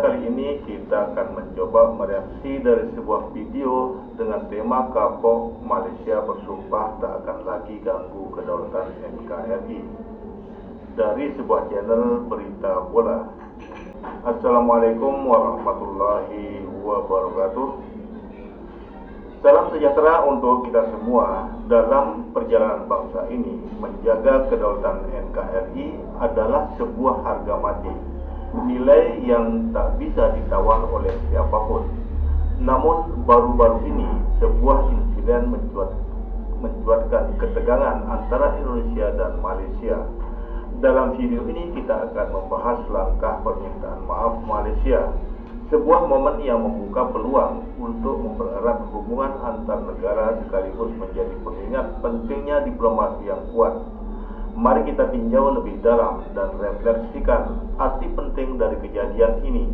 kali ini kita akan mencoba mereaksi dari sebuah video dengan tema kapok Malaysia bersumpah tak akan lagi ganggu kedaulatan NKRI dari sebuah channel berita bola. Assalamualaikum warahmatullahi wabarakatuh. Salam sejahtera untuk kita semua. Dalam perjalanan bangsa ini, menjaga kedaulatan NKRI adalah sebuah harga mati, nilai yang tak bisa ditawar oleh siapapun. Namun baru-baru ini sebuah insiden mencuatkan ketegangan antara Indonesia dan Malaysia. Dalam video ini kita akan membahas langkah permintaan maaf Malaysia, sebuah momen yang membuka peluang untuk mempererat hubungan antar negara sekaligus menjadi pengingat pentingnya diplomasi yang kuat. Mari kita tinjau lebih dalam dan refleksikan arti penting dari kejadian ini,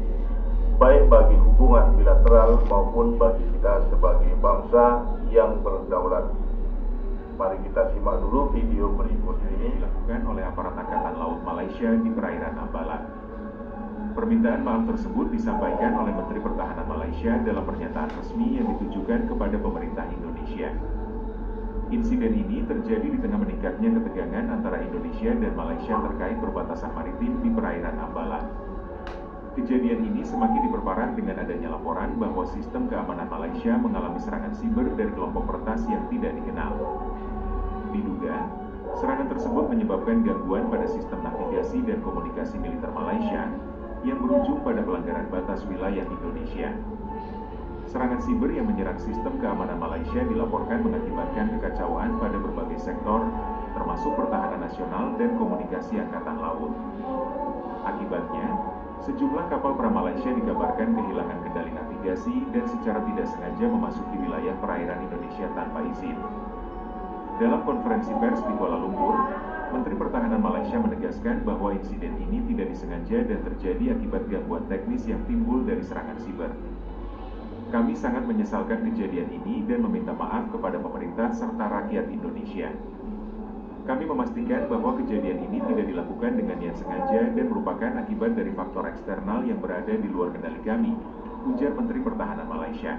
baik bagi hubungan bilateral maupun bagi kita sebagai bangsa yang berdaulat. Mari kita simak dulu video berikut ini. Dilakukan oleh aparat Angkatan Laut Malaysia di perairan Ambalat. Permintaan maaf tersebut disampaikan oleh Menteri Pertahanan Malaysia dalam pernyataan resmi yang ditujukan kepada pemerintah Indonesia. Insiden ini terjadi di tengah meningkatnya ketegangan antara Indonesia dan Malaysia terkait perbatasan maritim di perairan Ambalat. Kejadian ini semakin diperparah dengan adanya laporan bahwa sistem keamanan Malaysia mengalami serangan siber dari kelompok peretas yang tidak dikenal. Diduga, serangan tersebut menyebabkan gangguan pada sistem navigasi dan komunikasi militer Malaysia yang berujung pada pelanggaran batas wilayah Indonesia. Serangan siber yang menyerang sistem keamanan Malaysia dilaporkan mengakibatkan kekacauan pada berbagai sektor, termasuk pertahanan nasional dan komunikasi Angkatan Laut. Akibatnya, sejumlah kapal pra-Malaysia dikabarkan kehilangan kendali navigasi dan secara tidak sengaja memasuki wilayah perairan Indonesia tanpa izin. Dalam konferensi pers di Kuala Lumpur, Menteri Pertahanan Malaysia menegaskan bahwa insiden ini tidak disengaja dan terjadi akibat gangguan teknis yang timbul dari serangan siber. Kami sangat menyesalkan kejadian ini dan meminta maaf kepada pemerintah serta rakyat Indonesia. Kami memastikan bahwa kejadian ini tidak dilakukan dengan niat sengaja dan merupakan akibat dari faktor eksternal yang berada di luar kendali kami, ujar Menteri Pertahanan Malaysia.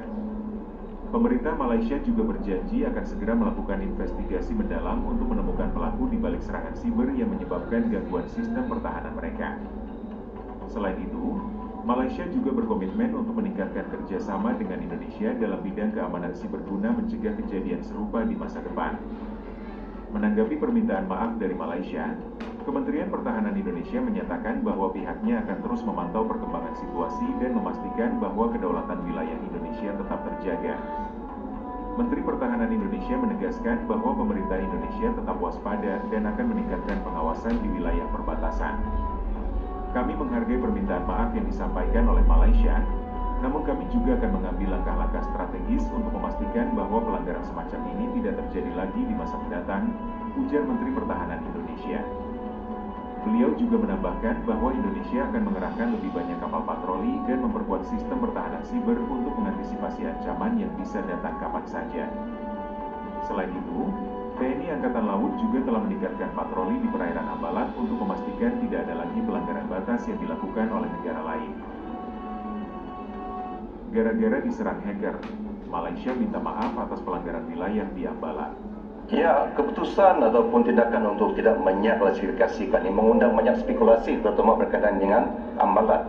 Pemerintah Malaysia juga berjanji akan segera melakukan investigasi mendalam untuk menemukan pelaku di balik serangan siber yang menyebabkan gangguan sistem pertahanan mereka. Selain itu, Malaysia juga berkomitmen untuk meningkatkan kerjasama dengan Indonesia dalam bidang keamanan siber guna mencegah kejadian serupa di masa depan. Menanggapi permintaan maaf dari Malaysia, Kementerian Pertahanan Indonesia menyatakan bahwa pihaknya akan terus memantau perkembangan situasi dan memastikan bahwa kedaulatan wilayah Indonesia tetap terjaga. Menteri Pertahanan Indonesia menegaskan bahwa pemerintah Indonesia tetap waspada dan akan meningkatkan pengawasan di wilayah perbatasan. Kami menghargai permintaan maaf yang disampaikan oleh Malaysia, namun kami juga akan mengambil langkah-langkah strategis untuk memastikan bahwa pelanggaran semacam ini tidak terjadi lagi di masa mendatang, ujar Menteri Pertahanan Indonesia. Beliau juga menambahkan bahwa Indonesia akan mengerahkan lebih banyak kapal patroli dan memperkuat sistem pertahanan siber untuk mengantisipasi ancaman yang bisa datang kapan saja. Selain itu, TNI Angkatan Laut juga telah meningkatkan patroli di perairan Ambalat untuk memastikan tidak ada lagi pelanggaran batas yang dilakukan oleh negara lain. Gara-gara diserang hacker, Malaysia minta maaf atas pelanggaran wilayah di Ambalat. Ya, keputusan ataupun tindakan untuk tidak menyaklasifikasikan ini mengundang banyak spekulasi, terutama berkaitan dengan Ambalat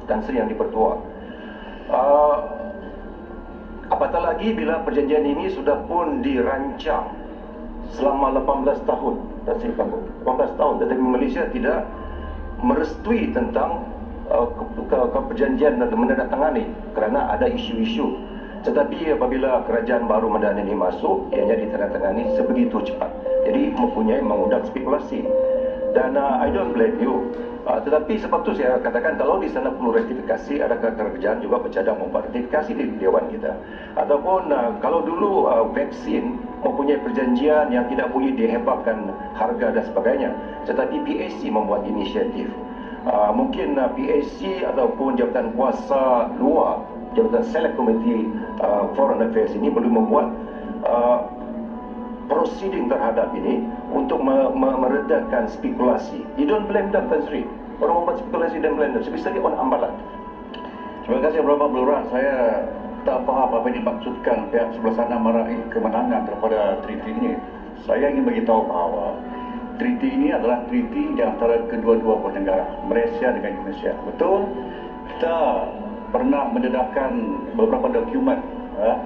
dan yang dipertua. Apatah lagi bila perjanjian ini sudah pun dirancang selama 18 tahun, 18 tahun, tetapi Malaysia tidak merestui tentang perjanjian dan menandatangani kerana ada isu-isu. Tetapi apabila kerajaan baru Madani ini masuk, ianya ditandatangani sebegitu cepat. Jadi mengundang spekulasi. Dan I don't blame you. Tetapi sebab itu saya katakan kalau di sana perlu ratifikasi, adakah kerajaan juga bercadang membuat ratifikasi di Dewan kita. Ataupun kalau dulu vaksin mempunyai perjanjian yang tidak boleh dihebahkan harga dan sebagainya. Tetapi PAC membuat inisiatif. Mungkin PAC ataupun Jabatan Kuasa Luar, Jabatan Select Committee Foreign Affairs ini perlu membuat proceeding terhadap ini untuk meredakan spekulasi. You don't blame them, Tan Sri. Orang membuat spekulasi dan blame them, especially on Ambalat. Terima kasih Bapak Lurah. Saya tak faham apa yang dimaksudkan pihak sebelah sana meraih kemenangan daripada treaty ini. Saya ingin beritahu bahawa treaty ini adalah treaty di antara kedua-dua buah negara, Malaysia dengan Indonesia. Betul, kita pernah mendedahkan beberapa dokumen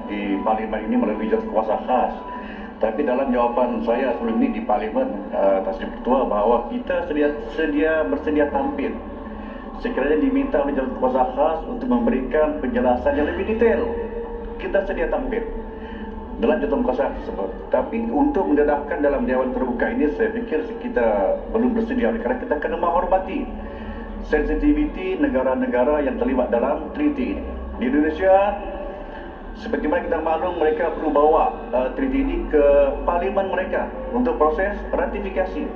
di Parlimen ini melalui jawatan kuasa khas. Tapi dalam jawapan saya sebelum ini di Parlimen, Tasri Ketua, bahawa kita bersedia tampil sekiranya diminta oleh jawatan kuasa khas untuk memberikan penjelasan yang lebih detail. Kita sedia tampil dalam jawatan kuasa tersebut. Tapi untuk mendedahkan dalam Dewan Terbuka ini, saya fikir kita belum bersedia, kerana kita kena menghormati sensitiviti negara-negara yang terlibat dalam treaty ini. Di Indonesia, seperti mana kita maklum, mereka perlu bawa treaty ini ke parlimen mereka untuk proses ratifikasi.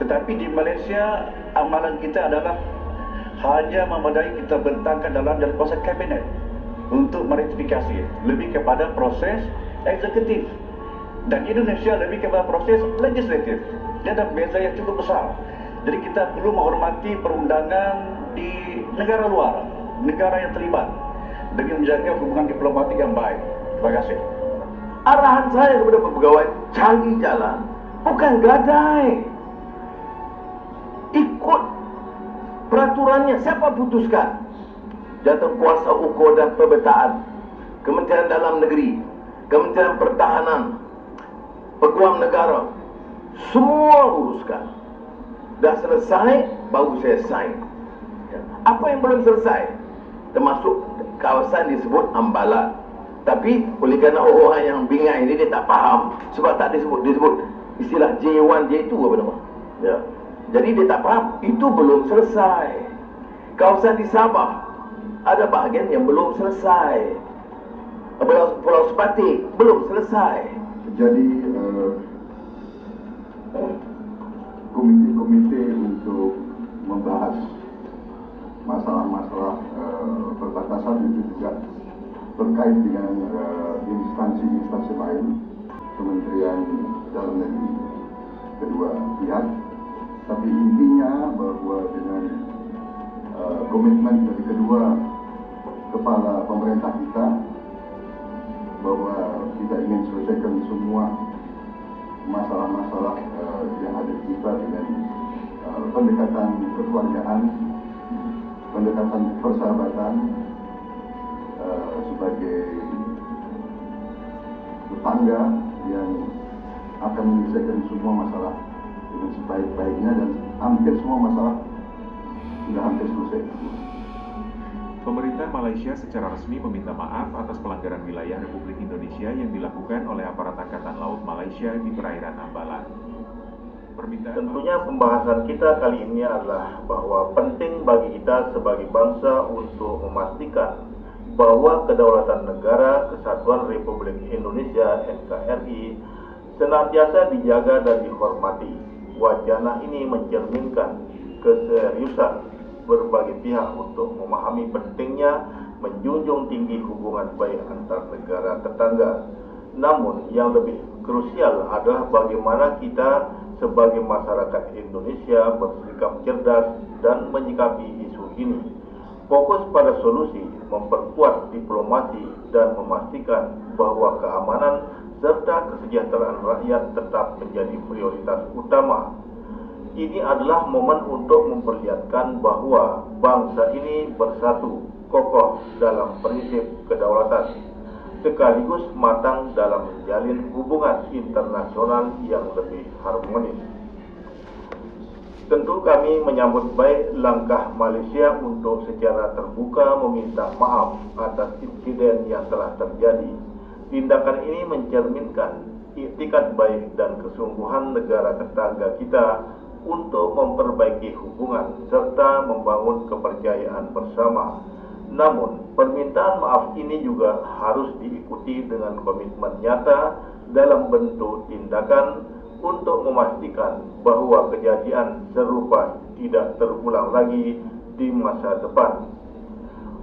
Tetapi di Malaysia, amalan kita adalah hanya memadai kita bentangkan dalam jalan kuasa kabinet untuk meratifikasi, lebih kepada proses eksekutif. Dan Indonesia lebih kepada proses legislatif. Dia ada beza yang cukup besar. Jadi kita perlu menghormati perundangan di negara luar, negara yang terlibat, demi menjaga hubungan diplomatik yang baik. Terima kasih. Arahan saya kepada pegawai, cari jalan, bukan gadai. Ikut peraturannya. Siapa putuskan? Jawatan kuasa ukur dan pemetaan, Kementerian Dalam Negeri, Kementerian Pertahanan, Peguam Negara, semua uruskan. Dah selesai, baru saya sign. Apa yang belum selesai? Termasuk kawasan disebut Ambalat. Tapi oleh kerana orang yang bingai ini dia tak faham, sebab tak disebut istilah J1, J2 apa nama? Ya. Jadi dia tak faham, itu belum selesai. Kawasan di Sabah ada bahagian yang belum selesai. Pulau Sepatik belum selesai. Jadi komite-komite untuk membahas masalah-masalah perbatasan itu juga terkait dengan instansi-instansi lain, Kementerian Dalam Negeri, kedua pihak. Tapi intinya bahawa dengan komitmen dari kedua kepala pemerintah kita, bahawa kita ingin selesaikan semua masalah-masalah yang ada di kita dengan pendekatan kekeluargaan, pendekatan persahabatan sebagai tetangga yang akan menyelesaikan semua masalah dengan sebaik-baiknya, dan hampir semua masalah sudah hampir selesai. Pemerintah Malaysia secara resmi meminta maaf atas pelanggaran wilayah Republik Indonesia yang dilakukan oleh aparat Angkatan Laut Malaysia di perairan Ambalan. Tentunya pembahasan kita kali ini adalah bahwa penting bagi kita sebagai bangsa untuk memastikan bahwa kedaulatan negara Kesatuan Republik Indonesia NKRI senantiasa dijaga dan dihormati. Wacana ini mencerminkan keseriusan berbagai pihak untuk memahami pentingnya menjunjung tinggi hubungan baik antar negara tetangga. Namun yang lebih krusial adalah bagaimana kita sebagai masyarakat Indonesia bersikap cerdas dan menyikapi isu ini. Fokus pada solusi, memperkuat diplomasi dan memastikan bahwa keamanan serta kesejahteraan rakyat tetap menjadi prioritas utama. Ini adalah momen untuk memperlihatkan bahwa bangsa ini bersatu, kokoh dalam prinsip kedaulatan, sekaligus matang dalam menjalin hubungan internasional yang lebih harmonis. Tentu kami menyambut baik langkah Malaysia untuk secara terbuka meminta maaf atas insiden yang telah terjadi. Tindakan ini mencerminkan iktikat baik dan kesungguhan negara tetangga kita untuk memperbaiki hubungan serta membangun kepercayaan bersama. Namun, permintaan maaf ini juga harus diikuti dengan komitmen nyata dalam bentuk tindakan untuk memastikan bahwa kejadian serupa tidak terulang lagi di masa depan.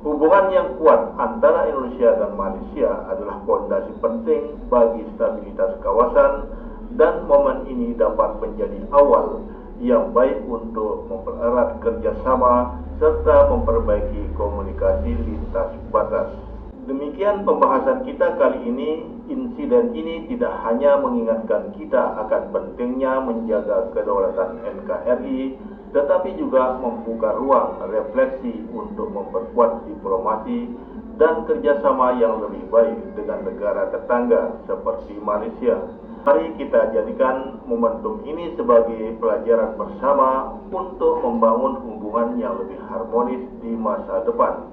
Hubungan yang kuat antara Indonesia dan Malaysia adalah fondasi penting bagi stabilitas kawasan, dan momen ini dapat menjadi awal yang baik untuk mempererat kerjasama serta memperbaiki komunikasi lintas batas. Demikian pembahasan kita kali ini. Insiden ini tidak hanya mengingatkan kita akan pentingnya menjaga kedaulatan NKRI, tetapi juga membuka ruang refleksi untuk memperkuat diplomasi dan kerjasama yang lebih baik dengan negara tetangga seperti Malaysia. Mari kita jadikan momentum ini sebagai pelajaran bersama untuk membangun hubungan yang lebih harmonis di masa depan,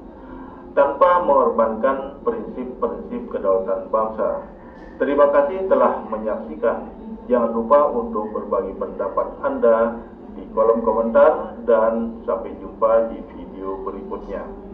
tanpa mengorbankan prinsip-prinsip kedaulatan bangsa. Terima kasih telah menyaksikan. Jangan lupa untuk berbagi pendapat Anda di kolom komentar dan sampai jumpa di video berikutnya.